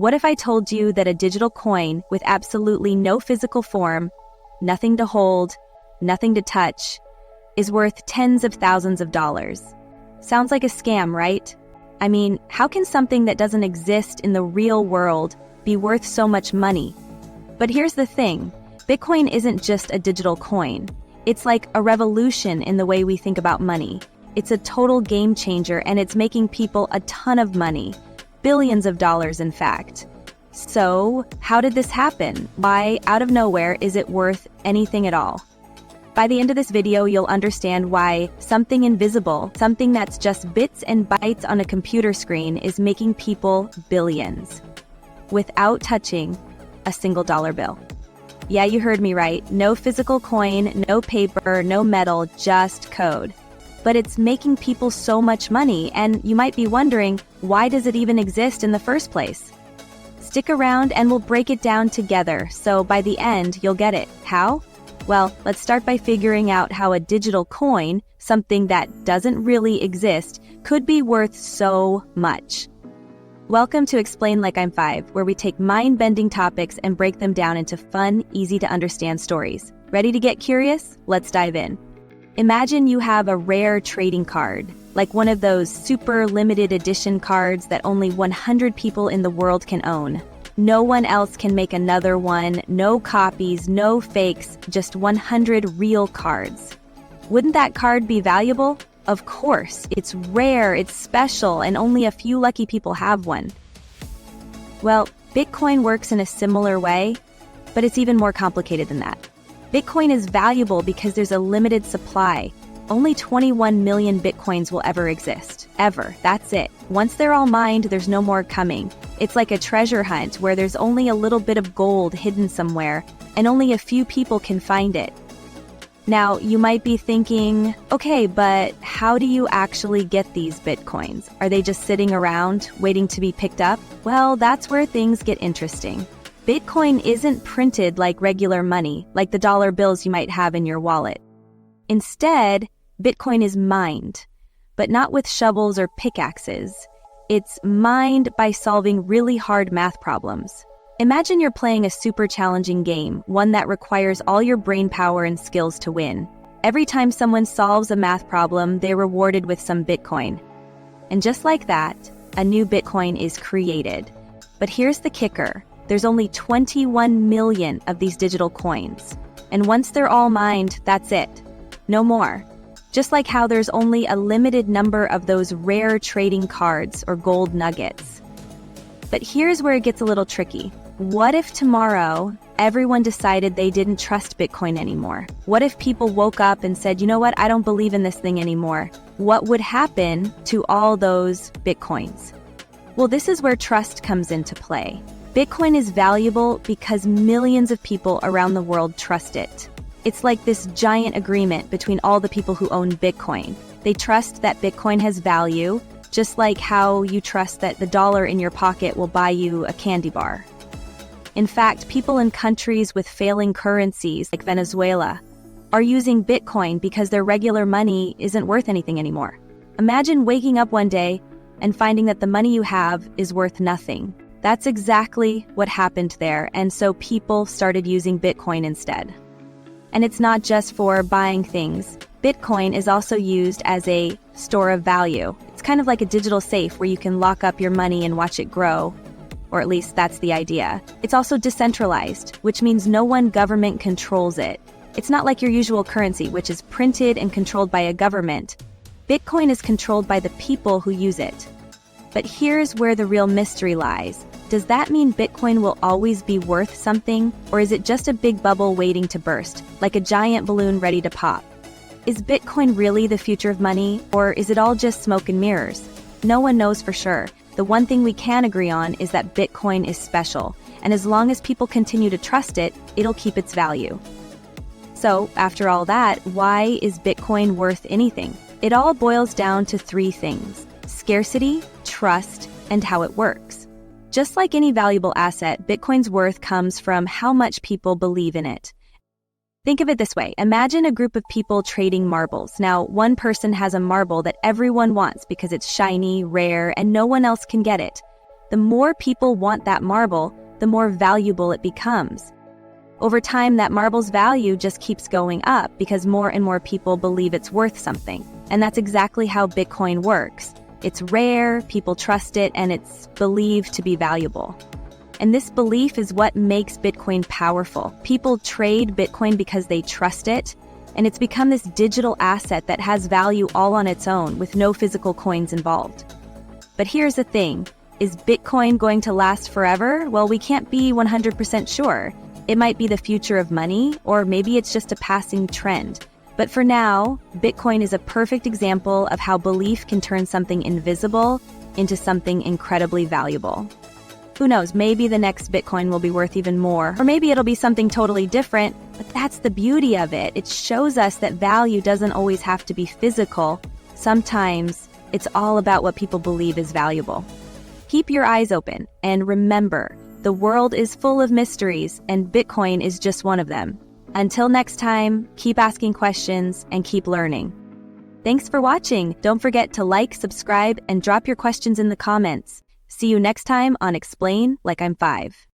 What if I told you that a digital coin with absolutely no physical form, nothing to hold, nothing to touch, is worth tens of thousands of dollars? Sounds like a scam, right? I mean, how can something that doesn't exist in the real world be worth so much money? But here's the thing, Bitcoin isn't just a digital coin. It's like a revolution in the way we think about money. It's a total game changer, and it's making people a ton of money. Billions of dollars, in fact. So, how did this happen? Why, out of nowhere, is it worth anything at all? By the end of this video, you'll understand why something invisible, something that's just bits and bytes on a computer screen, is making people billions without touching a single dollar bill. Yeah, you heard me right. No physical coin, no paper, no metal, just code. But it's making people so much money, and you might be wondering, why does it even exist in the first place? Stick around and we'll break it down together, so by the end, you'll get it. How? Well, let's start by figuring out how a digital coin, something that doesn't really exist, could be worth so much. Welcome to Explain Like I'm 5, where we take mind-bending topics and break them down into fun, easy-to-understand stories. Ready to get curious? Let's dive in. Imagine you have a rare trading card, like one of those super limited edition cards that only 100 people in the world can own. No one else can make another one, no copies, no fakes, just 100 real cards. Wouldn't that card be valuable? Of course, it's rare, it's special, and only a few lucky people have one. Well, Bitcoin works in a similar way, but it's even more complicated than that. Bitcoin is valuable because there's a limited supply. Only 21 million Bitcoins will ever exist. Ever. That's it. Once they're all mined, there's no more coming. It's like a treasure hunt where there's only a little bit of gold hidden somewhere, and only a few people can find it. Now, you might be thinking, okay, but how do you actually get these Bitcoins? Are they just sitting around, waiting to be picked up? Well, that's where things get interesting. Bitcoin isn't printed like regular money, like the dollar bills you might have in your wallet. Instead, Bitcoin is mined, but not with shovels or pickaxes. It's mined by solving really hard math problems. Imagine you're playing a super challenging game, one that requires all your brain power and skills to win. Every time someone solves a math problem, they're rewarded with some Bitcoin. And just like that, a new Bitcoin is created. But here's the kicker. There's only 21 million of these digital coins. And once they're all mined, that's it. No more. Just like how there's only a limited number of those rare trading cards or gold nuggets. But here's where it gets a little tricky. What if tomorrow everyone decided they didn't trust Bitcoin anymore? What if people woke up and said, you know what, I don't believe in this thing anymore? What would happen to all those Bitcoins? Well, this is where trust comes into play. Bitcoin is valuable because millions of people around the world trust it. It's like this giant agreement between all the people who own Bitcoin. They trust that Bitcoin has value, just like how you trust that the dollar in your pocket will buy you a candy bar. In fact, people in countries with failing currencies like Venezuela are using Bitcoin because their regular money isn't worth anything anymore. Imagine waking up one day and finding that the money you have is worth nothing. That's exactly what happened there, and so people started using Bitcoin instead. And it's not just for buying things. Bitcoin is also used as a store of value. It's kind of like a digital safe where you can lock up your money and watch it grow. Or at least that's the idea. It's also decentralized, which means no one government controls it. It's not like your usual currency, which is printed and controlled by a government. Bitcoin is controlled by the people who use it. But here's where the real mystery lies. Does that mean Bitcoin will always be worth something, or is it just a big bubble waiting to burst, like a giant balloon ready to pop? Is Bitcoin really the future of money, or is it all just smoke and mirrors? No one knows for sure. The one thing we can agree on is that Bitcoin is special, and as long as people continue to trust it, it'll keep its value. So, after all that, why is Bitcoin worth anything? It all boils down to three things: scarcity, trust, and how it works. Just like any valuable asset, Bitcoin's worth comes from how much people believe in it. Think of it this way. Imagine a group of people trading marbles. Now, one person has a marble that everyone wants because it's shiny, rare, and no one else can get it. The more people want that marble, the more valuable it becomes. Over time, that marble's value just keeps going up because more and more people believe it's worth something. And that's exactly how Bitcoin works. It's rare, people trust it, and it's believed to be valuable. And this belief is what makes Bitcoin powerful. People trade Bitcoin because they trust it, and it's become this digital asset that has value all on its own with no physical coins involved. But here's the thing, is Bitcoin going to last forever? Well, we can't be 100% sure. It might be the future of money, or maybe it's just a passing trend. But for now, Bitcoin is a perfect example of how belief can turn something invisible into something incredibly valuable. Who knows, maybe the next Bitcoin will be worth even more, or maybe it'll be something totally different, but that's the beauty of it. It shows us that value doesn't always have to be physical. Sometimes it's all about what people believe is valuable. Keep your eyes open, and remember, the world is full of mysteries, and Bitcoin is just one of them. Until next time, keep asking questions and keep learning. Thanks for watching. Don't forget to like, subscribe, and drop your questions in the comments. See you next time on Explain Like I'm 5.